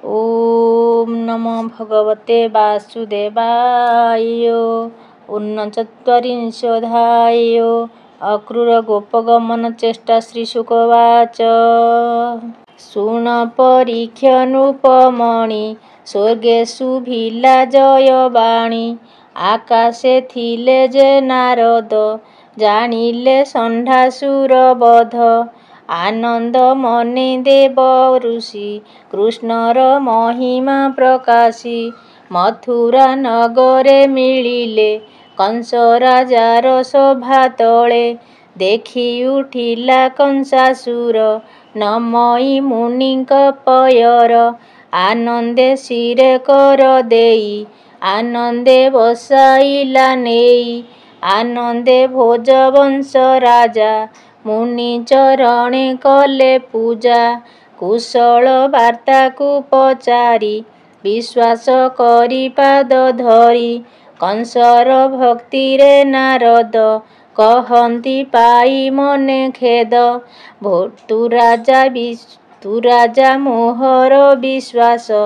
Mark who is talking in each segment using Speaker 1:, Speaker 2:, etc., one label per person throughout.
Speaker 1: ओम नमो भगवते वासुदेवाय। ऊनचत्वारिंशोऽध्याय। अक्रूर गोपगमन चेष्टा। श्रीशुकवाच। शृण परीक्ष नृपमणि स्वर्गे शुभिला जयबाणी। आकाशे थिले जे नारद जानिले षण्ढासुर बध। आनंद मने देव ऋषि कृष्णर महिमा प्रकाशी। मथुरा नगरे मिलिले कंस राजार सभा तले। देखि उठिला कंसासुर नमई मुनिଙ୍କ पयर। आनନ୍ଦे ଶିରେ କର ଦେଇ ଆନନ୍ଦେ ବସାଇଲା ନେଇ। ଆନନ୍ଦେ ଭୋଜବଂଶ ରାଜା ମୁନି ଚରଣେ କଲେ ପୂଜା। କୁଶଳ ବାର୍ତ୍ତାକୁ ପଚାରି ବିଶ୍ୱାସ କରି ପାଦ ଧରି। କଂସର ଭକ୍ତିରେ ନାରଦ କହନ୍ତି ପାଇ ମନେ ଖେଦ। ତୁ ରାଜା ମୋହର ବିଶ୍ୱାସ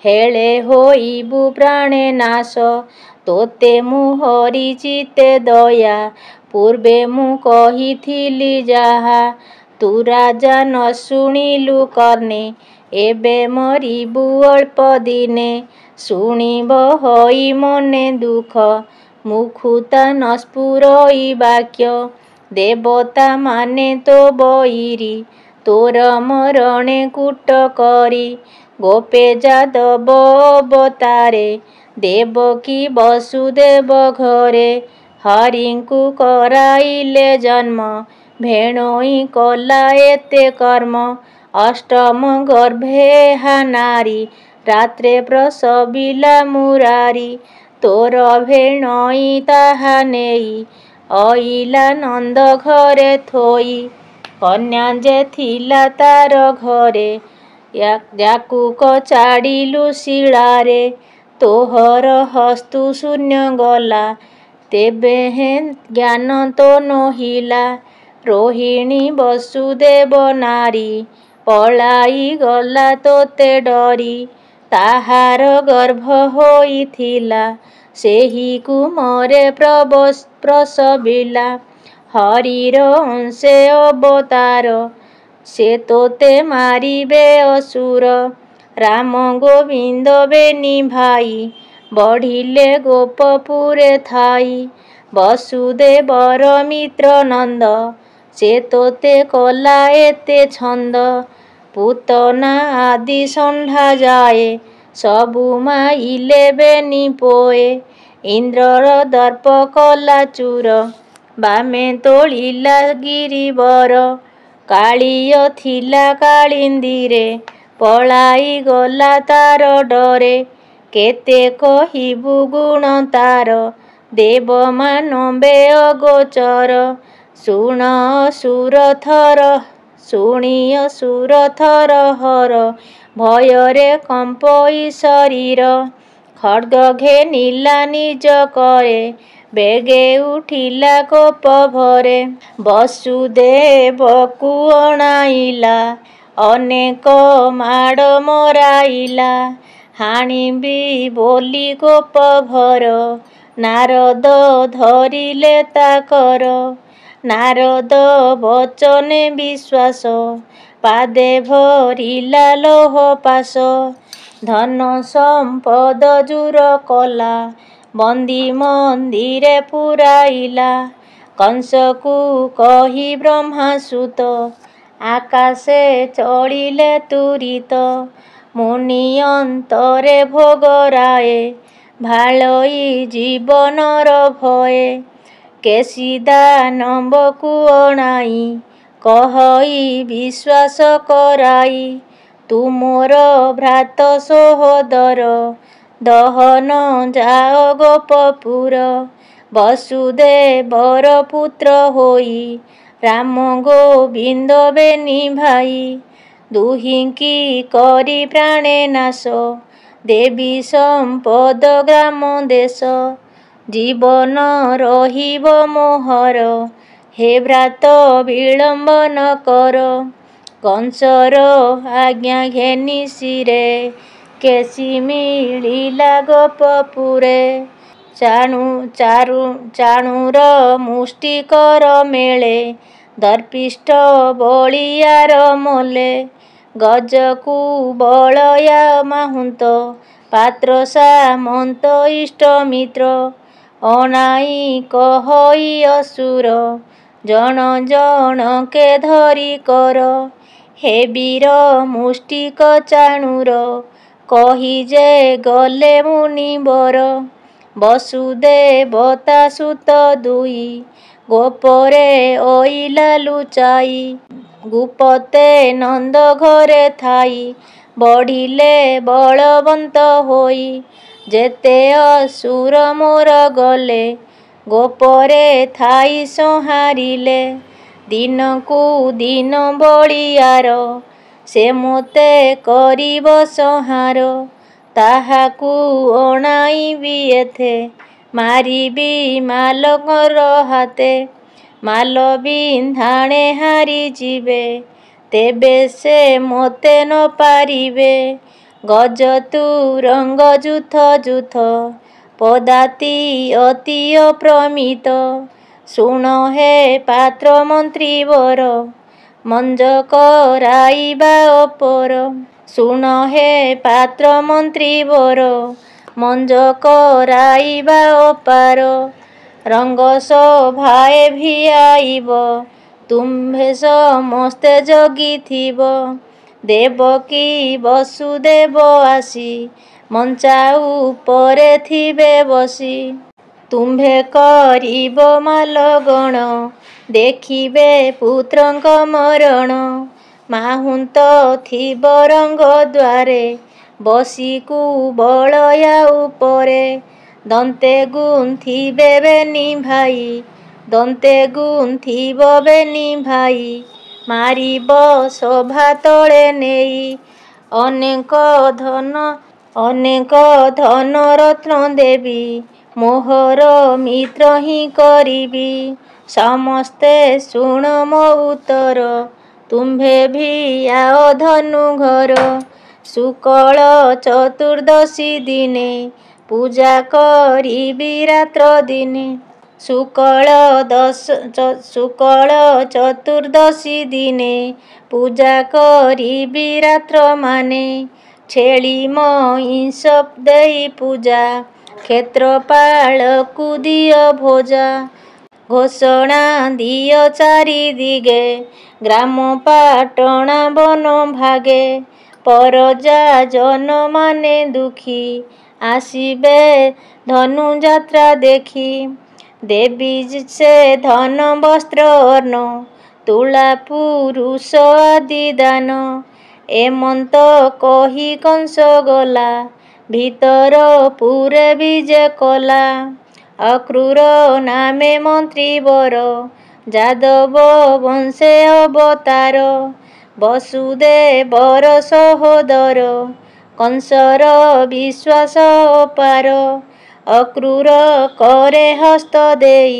Speaker 1: ହେଳେ ହୋଇବୁ ପ୍ରାଣେ ନାଶ। ତୋତେ ମୁଁ ହରିଚିତେ ଦୟା ପୂର୍ବେ ମୁଁ କହିଥିଲି ଯାହା। ତୁ ରାଜା ନ ଶୁଣିଲୁ କର୍ଣ୍ଣେ ଏବେ ମରିବୁ ଅଳ୍ପ ଦିନେ। ଶୁଣିବ ହୋଇ ମନେ ଦୁଃଖ ମୁଖୁତା ନ ସ୍ଫୁରଇ ବାକ୍ୟ। ଦେବତା ମାନେ ତୋ ବଇରି ତୋର ମରଣେ କୂଟ କରି। ଗୋପେ ଯାଦବ ଅବତାରେ ଦେବକୀ ବସୁଦେବ ଘରେ। ହରିଙ୍କୁ କରାଇଲେ ଜନ୍ମ ଭେଣୋଇ କଲା ଏତେ କର୍ମ। ଅଷ୍ଟମ ଗର୍ଭେ ଏହା ନାରୀ ରାତ୍ରେ ପ୍ରସବିଲା ମୁରାରି। ତୋର ଭେଣୋଇ ତାହା ନେଇ ଅଇଲା ନନ୍ଦ ଘରେ ଥୋଇ। କନ୍ୟା ଯେ ଥିଲା ତାର ଘରେ ୟାକୁ କଚାଡ଼ିଲୁ ଶିଳାରେ। ତୋହର ହସ୍ତୁ ଶୂନ୍ୟ ଗଲା ତେବେ ହେ ଜ୍ଞାନ ତୋ ନୋହିଲା। ରୋହିଣୀ ବସୁଦେବ ନାରୀ ପଳାଇ ଗଲା ତୋତେ ଡରି। ତାହାର ଗର୍ଭ ହୋଇଥିଲା ସେହିକୁ ମରେ ପ୍ରସବିଲା। ହରିର ଅଂଶେ ଅବତାର ସେ ତୋତେ ମାରିବେ ଅସୁର। ରାମ ଗୋବିନ୍ଦ ବେନି ଭାଇ ବଢ଼ିଲେ ଗୋପପୁରେ ଥାଇ। ବସୁଦେବର ମିତ୍ର ନନ୍ଦ ସେ ତୋତେ କଲା ଏତେ ଛନ୍ଦ। ପୂତନା ଆଦି ଷଣ୍ଢା ଯାଏ ସବୁ ମାଇଲେ ବେନି ପୋଏ। ଇନ୍ଦ୍ରର ଦର୍ପ କଲା ଚୂର ବାମେ ତୋଳିଲା ଗିରିବର। କାଳିୟ ଥିଲା କାଳିନ୍ଦୀରେ ପଳାଇ ଗଲା ତାର ଡରେ। କେତେ କହିବୁ ଗୁଣ ତାର ଦେବମାନବେ ଅଗୋଚର। ଶୁଣି ଅସୁର ଥର ହର ଭୟରେ କମ୍ପଇ ଶରୀର। ଖଡ୍ଗ ଘେନିଲା ନିଜ କରେ ବେଗେ ଉଠିଲା କୋପ ଭରେ। ବସୁଦେବକୁ ଅଣାଇଲା ଅନେକ ମାଡ଼ ମରାଇଲା। ହାଣିବି ବୋଲି କୋପ ଭର ନାରଦ ଧରିଲେ ତା କର। ନାରଦ ବଚନେ ବିଶ୍ୱାସ ପାଦେ ଭରିଲା ଲୌହ ପାଶ। ଧନ ସମ୍ପଦ ଜୁର କଲା ବନ୍ଦୀ ମନ୍ଦିରେ ପୁରାଇଲା। କଂସକୁ କହି ବ୍ରହ୍ମାସୁତ ଆକାଶେ ଚଳିଲେ ତୁରିତ। ମୁନି ଅନ୍ତରେ ଭୋଗରାଏ ଭାଳଇ ଜୀବନର ଭୟେ। କେଶୀ ଦାନବକୁ ଅଣାଇ କହଇ ବିଶ୍ୱାସ କରାଇ। ତୁ ମୋର ଭ୍ରାତ ସୋହଦର ଦହନ ଯାଅ ଗୋପପୁର। ବସୁଦେବର ପୁତ୍ର ହୋଇ ରାମ ଗୋବିନ୍ଦ ବେନି ଭାଇ। ଦୁହିଁକି କରି ପ୍ରାଣେ ନାଶ ଦେବି ସମ୍ପଦ ଗ୍ରାମ ଦେଶ। ଜୀବନ ରହିବ ମୋହର ହେ ଭ୍ରାତ ବିଳମ୍ବ ନ କର। କଂସର ଆଜ୍ଞା ଘେନି ଶିରେ କେସି ମିଳିଲା ଗୋପପୁରେ। ଚାଣୁର ମୁଷ୍ଟିକର ମେଳେ ଦର୍ପିଷ୍ଠ ବଳିୟାର ମଲେ। ଗଜକୁ ବଳୟା ମାହୁନ୍ତ ପାତ୍ର ସାମନ୍ତ ଇଷ୍ଟମିତ୍ର। ଅଣାଇ କହଇ ଅସୁର ଜଣ ଜଣକେ ଧରି କର। ହେ ବୀର ମୁଷ୍ଟିକ ଚାଣୁର କହି ଯେ ଗଲେ ମୁନିବର। ବସୁଦେବତା ସୁତ ଦୁଇ ଗୋପରେ ଅଇଲା ଲୁଚାଇ। ଗୁପତେ ନନ୍ଦ ଘରେ ଥାଇ ବଢ଼ିଲେ ବଳବନ୍ତ ହୋଇ। ଯେତେ ଅସୁର ମୋର ଗଲେ ଗୋପରେ ଥାଇ ସଂହାରିଲେ। ଦିନକୁ ଦିନ ବଳିୟାର ସେ ମୋତେ କରିବ ସଂହାର। ତାହାକୁ ଅଣାଇବି ଏଥେ ମାରିବି ମାଲଙ୍କର ହାତେ। ମାଲ ବିନ୍ଧାଣେ ହାରିଯିବେ ତେବେ ସେ ମୋତେ ନ ପାରିବେ। ଗଜ ତୁରଙ୍ଗ ଯୁଥ ପଦାତି ଅତି ଅପ୍ରମିତ। ଶୁଣ ହେ ପାତ୍ର ମନ୍ତ୍ରୀବର ମଞ୍ଜ କରାଇବା ଅପର। ଶୁଣ ହେ ପାତ୍ର ମନ୍ତ୍ରୀବର ମଞ୍ଜ କରାଇବା ଅପାର। ରଙ୍ଗ ସଭାଏ ଭିଆଇବ ତୁମ୍ଭେ ସମସ୍ତେ ଜଗିଥିବ। ଦେବକୀ ବସୁଦେବ ଆସି ମଞ୍ଚା ଉପରେ ଥିବେ ବସି। ତୁମ୍ଭେ କରିବ ମାଲଗଣ ଦେଖିବେ ପୁତ୍ରଙ୍କ ମରଣ। ମାହୁନ୍ତ ଥିବ ରଙ୍ଗ ଦ୍ୱାରେ ବସିକୁ ବଳୟା ଉପରେ। ଦନ୍ତେ ଗୁନ୍ଥିବେ ବେନି ଭାଇ ଦନ୍ତେ ଗୁନ୍ଥିବ ବେନି ଭାଇ। ମାରିବ ସଭା ତଳେ ନେଇ ଅନେକ ଧନ ରତ୍ନ ଦେବି। ମୋହର ମିତ୍ର ହିଁ କରିବି। ସମସ୍ତେ ଶୁଣ ମୋ ଉତ୍ତର ତୁମ୍ଭେ ବି ଆଅ ଧନୁଘର। ଶୁକ୍ଳ ଚତୁର୍ଦ୍ଦଶୀ ଦିନେ ପୂଜା କରିବି ରାତ୍ର ଦିନେ। ଶୁକ୍ଳ ଚତୁର୍ଦ୍ଦଶୀ ଦିନେ ପୂଜା କରିବି ରାତ୍ର ମାନେ। ଛେଳି ମହିଷ ଦେଇ ପୂଜା କ୍ଷେତ୍ରପାଳକୁ ଦିଅ ଭୋଜା। ଘୋଷଣା ଦିଅ ଚାରିଦିଗେ ଗ୍ରାମ ପାଟଣା ବନ ଭାଗେ। ପରଜା ଜନମାନେ ଦୁଃଖୀ ଆସିବେ ଧନୁଯାତ୍ରା ଦେଖି। ଦେବି ସେ ଧନ ବସ୍ତ୍ର ଅର୍ଣ୍ଣ ତୁଳା ପୁରୁଷ ଆଦି ଦାନ। ଏମନ୍ତ କହି କଂସ ଗଲା ଭିତରପୁରେ ବିଜେ କଲା। ଅକ୍ରୂର ନାମେ ମନ୍ତ୍ରୀବର ଯାଦବ ବଂଶେ ଅବତାର। ବସୁଦେବର ସହୋଦର କଂସର ବିଶ୍ୱାସ ଅପାର। ଅକ୍ରୂର କରେ ହସ୍ତ ଦେଇ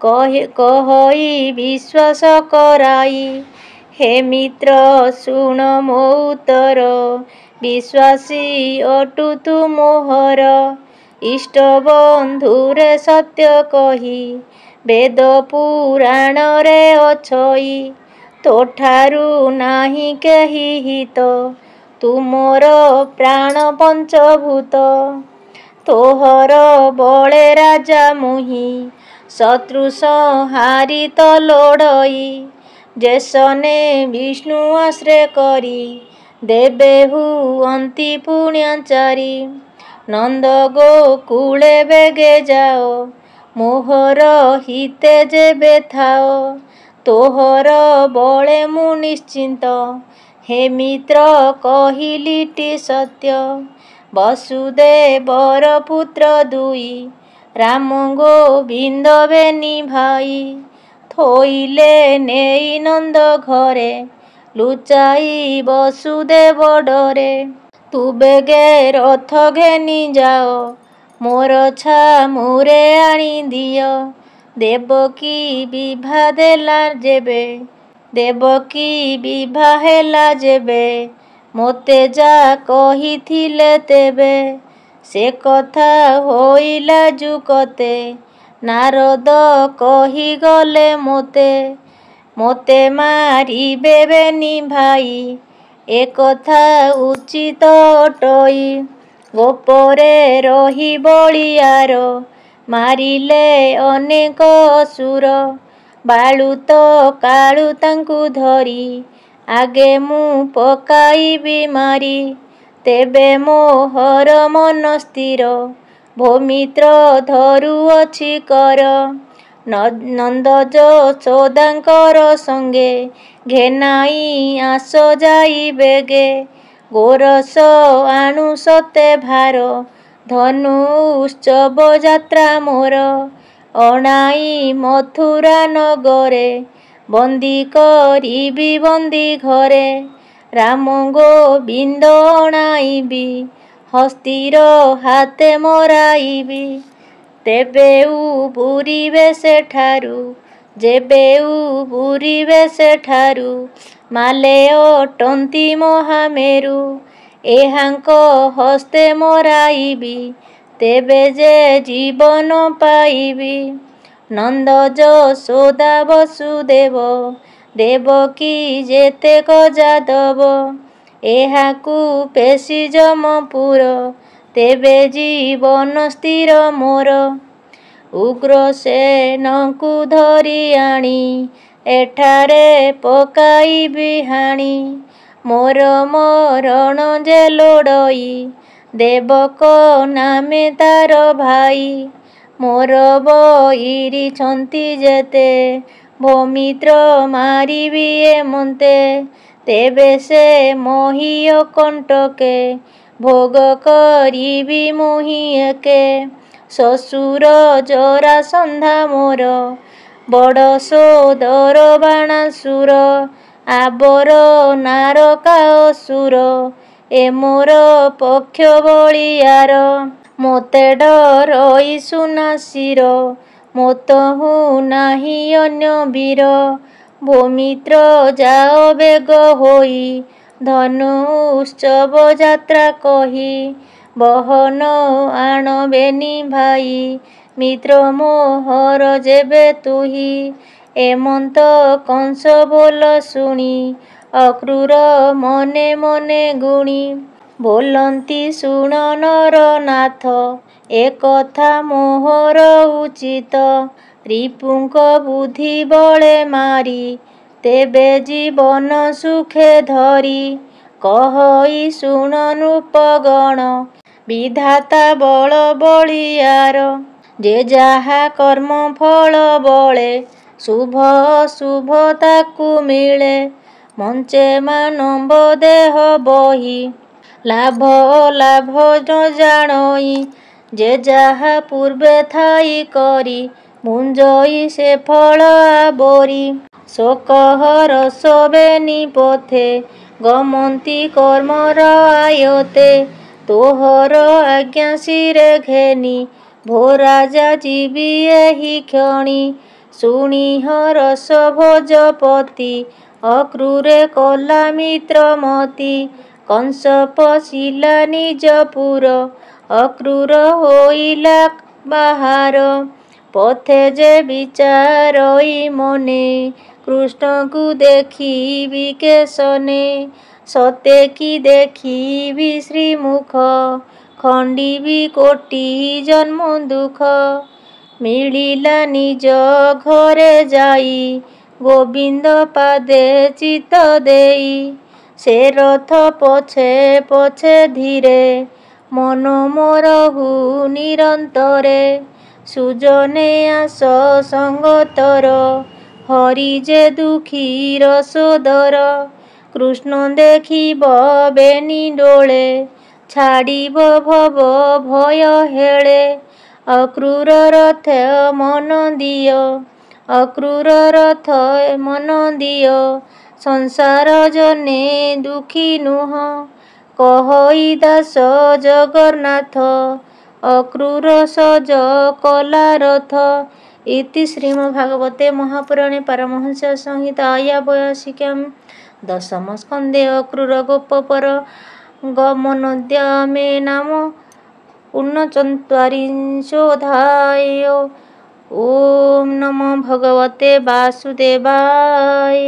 Speaker 1: କହଇ ବିଶ୍ୱାସ କରାଇ। ହେ ମିତ୍ର ଶୁଣ ମୋ ଉତ୍ତର ବିଶ୍ୱାସୀ ଅଟୁ ତୁମୋହର। ଇଷ୍ଟ ବନ୍ଧୁରେ ସତ୍ୟ କହି ବେଦ ପୁରାଣରେ ଅଛଇ। ତୋଠାରୁ ନାହିଁ କେହି ହିତ ତୁମର ପ୍ରାଣ ପଞ୍ଚଭୂତ। ତୋହର ବଳେ ରାଜା ମୁହିଁ ଶତ୍ରୁ ସଂହାରିତ ଲୋଡ଼ଇ। ଯେସନେ ବିଷ୍ଣୁ ଆଶ୍ରେ କରି ଦେବେ ହୁଅନ୍ତି ପୁଣ୍ୟାଚାରୀ। ନନ୍ଦ ଗୋକୁଳେ ବେଗେ ଯାଅ ମୋହର ହିତେ ଯେବେ ଥାଅ। ତୋହର ବଳେ ମୁଁ ନିଶ୍ଚିନ୍ତ ହେ ମିତ୍ର କହିଲିଟି ସତ୍ୟ। ବସୁଦେବର ପୁତ୍ର ଦୁଇ ରାମ ଗୋବିନ୍ଦ ବେନି ଭାଇ। ଥୋଇଲେ ନେଇ ନନ୍ଦ ଘରେ ଲୁଚାଇ ବସୁଦେବ ଡରେ। ତୁ ବେଗେ ରଥ ଘେନି ଯାଅ ମୋର ଛାମୁରେ ଆଣି ଦିଅ। ଦେବକୀ ବିଭା ହେଲା ଯେବେ ମୋତେ ଯା କହିଥିଲେ ତେବେ ସେ କଥା ହୋଇଲା ଯୁଗତେ। ନାରଦ କହିଗଲେ ମୋତେ ମାରିବେ ବେନି ଭାଇ, ଏ କଥା ଉଚିତ ଅଟଇ। ଗୋପରେ ରହି ବଳିଆର ମାରିଲେ ଅନେକ ଅସୁର। ବାଳୁତ କାଳୁ ତାଙ୍କୁ ଧରି ଆଗେ ମୁଁ ପକାଇବି ମାରି। ତେବେ ମୋହର ମନ ସ୍ଥିର ଭୌମିତ୍ର ଧରୁଅଛି କର। ନନ୍ଦ ଯଶୋଦାଙ୍କର ସଙ୍ଗେ ଘେନାଇ ଆସ ଯାଇ ବେଗେ। ଗୋରସ ଆଣୁ ସତେ ଭାର ଧନୁ ଉତ୍ସବ ଯାତ୍ରା ମୋର। ଅଣାଇ ମଥୁରା ନଗରେ ବନ୍ଦୀ କରିବି ବନ୍ଦୀ ଘରେ। ରାମ ଗୋବିନ୍ଦ ଅଣାଇବି ହସ୍ତୀର ହାତେ ମରାଇବି। ତେବେ ଉବୁରିବେ ସେଠାରୁ ଯେବେ ଉବୁରିବେ ସେଠାରୁ ମାଲେ ଅଟନ୍ତି ମହାମେରୁ। ଏହାଙ୍କ ହସ୍ତେ ମରାଇବି ତେବେ ଯେ ଜୀବନ ପାଇବି। ନନ୍ଦ ଯଶୋଦା ବସୁଦେବ ଦେବକୀ ଯେତେକ ଯାଦବ ଏହାକୁ ପେଶି ଯମପୁର ତେବେ ଜୀବନ ସ୍ଥିର ମୋର। ଉଗ୍ରସେନଙ୍କୁ ଧରି ଆଣି ଏଠାରେ ପକାଇବି ହାଣି। ମୋର ମରଣ ଯେ ଲୋଡ଼ଇ ଦେବକ ନାମେ ତାର ଭାଇ। ମୋର ବଇରିଛନ୍ତି ଯେତେ ଭୌମିତ୍ର ମାରିବି ଏମନ୍ତେ। ତେବେ ସେ ମହୀୟ କଣ୍ଟକେ ଭୋଗ କରିବି ମୁହିଁ ଏକେ। ଶ୍ୱଶୁର ଜରାସନ୍ଧା ମୋର ବଡ଼ ସୋଦର ବାଣାସୁର। ଆବର ନାରକା ଅସୁର ଏ ମୋର ପକ୍ଷ ବଳିଆର। ମୋତେ ଡରଇ ସୁନାସିର ମୋତହୁ ନାହିଁ ଅନ୍ୟ ବୀର। ଭୌମିତ୍ର ଯାଅ ବେଗ ହୋଇ ଧନୁ ଉତ୍ସବ ଯାତ୍ରା କହି। ବହନ ଆଣ ବେନି ଭାଇ ମିତ୍ର ମୋହର ଯେବେ ତୁହି। ଏମନ୍ତ କଂସ ବୋଲ ଶୁଣି ଅକ୍ରୂର ମନେ ମନେ ଗୁଣି। ବୋଲନ୍ତି ଶୁଣ ନରନାଥ ଏ କଥା ମୋହର ଉଚିତ। ରିପୁଙ୍କ ବୁଦ୍ଧି ବଳେ ମାରି ତେବେ ଜୀବନ ସୁଖେ ଧରି। କହଇ ଶୁଣ ନୃପଗଣ ବିଧାତା ବଳ ବଳିଆର। ଯେ ଯାହା କର୍ମ ଫଳ ବଳେ ଶୁଭ ଅଶୁଭ ତାକୁ ମିଳେ। ମଞ୍ଚେ ମାନବ ଦେହ ବହି ଲାଭ ଅଲାଭ ନ ଜାଣଇ। ଯେ ଯାହା ପୂର୍ବେ ଥାଇ କରି ଭୁଞ୍ଜଇ ସେ ଫଳ ଆବୋରି। ଶୋକ ହରଷ ବେନି ପଥେ ଗମନ୍ତି କର୍ମର ଆୟତେ। ତୋହର ଆଜ୍ଞା ଶିରେ ଘେନି ଭୋ ରାଜା ଯିବି ଏହି କ୍ଷଣି। ଶୁଣି ହରଷ ଭୋଜପତି ଅକ୍ରୂରେ କଲା ମିତ୍ର ମତି। କଂସ ପଶିଲା ନିଜପୁର ଅକ୍ରୂର ହୋଇଲା ବାହାର। ପଥେ ଯେ ବିଚାରଇ ମନେ କୃଷ୍ଣଙ୍କୁ ଦେଖିବି କେଶନେ। ସତେ କି ଦେଖିବି ଶ୍ରୀମୁଖ ଖଣ୍ଡିବି କୋଟି ଜନ୍ମ ଦୁଃଖ। ମିଳିଲା ନିଜ ଘରେ ଯାଇ ଗୋବିନ୍ଦ ପାଦେ ଚିତ୍ତ ଦେଇ। ସେ ରଥ ପଛେ ପଛେ ଧୀରେ ମନ ମୋର ହୁ ନିରନ୍ତରେ। ସୁଜନେ ଆସ ସଙ୍ଗତର ହରି ଯେ ଦୁଃଖୀର ସୋଦର। କୃଷ୍ଣ ଦେଖିବ ବେନି ଡୋଳେ ଛାଡ଼ିବ ଭବ ଭୟ ହେଳେ। ଅକ୍ରୂର ରଥ ମନ ଦିଅ ଅକ୍ରୂର ରଥ ମନ ଦିଅ। ସଂସାର ଜନେ ଦୁଃଖୀ ନୁହଁ କହଇ ଦାସ ଜଗନ୍ନାଥ। ଅକ୍ରୂର ସଜ କଲା ରଥ। ଇତି ଶ୍ରୀମଦ୍ଭାଗବତେ ମହାପୁରାଣେ ପାରମହଂସ ସଂହିତାୟା 82 दशम स्कन्धे अक्रूर गोपपर गमनोद्य मे नाम ऊनचत्वारिंशोऽध्याय। ॐ नमो भगवते वासुदेवाय।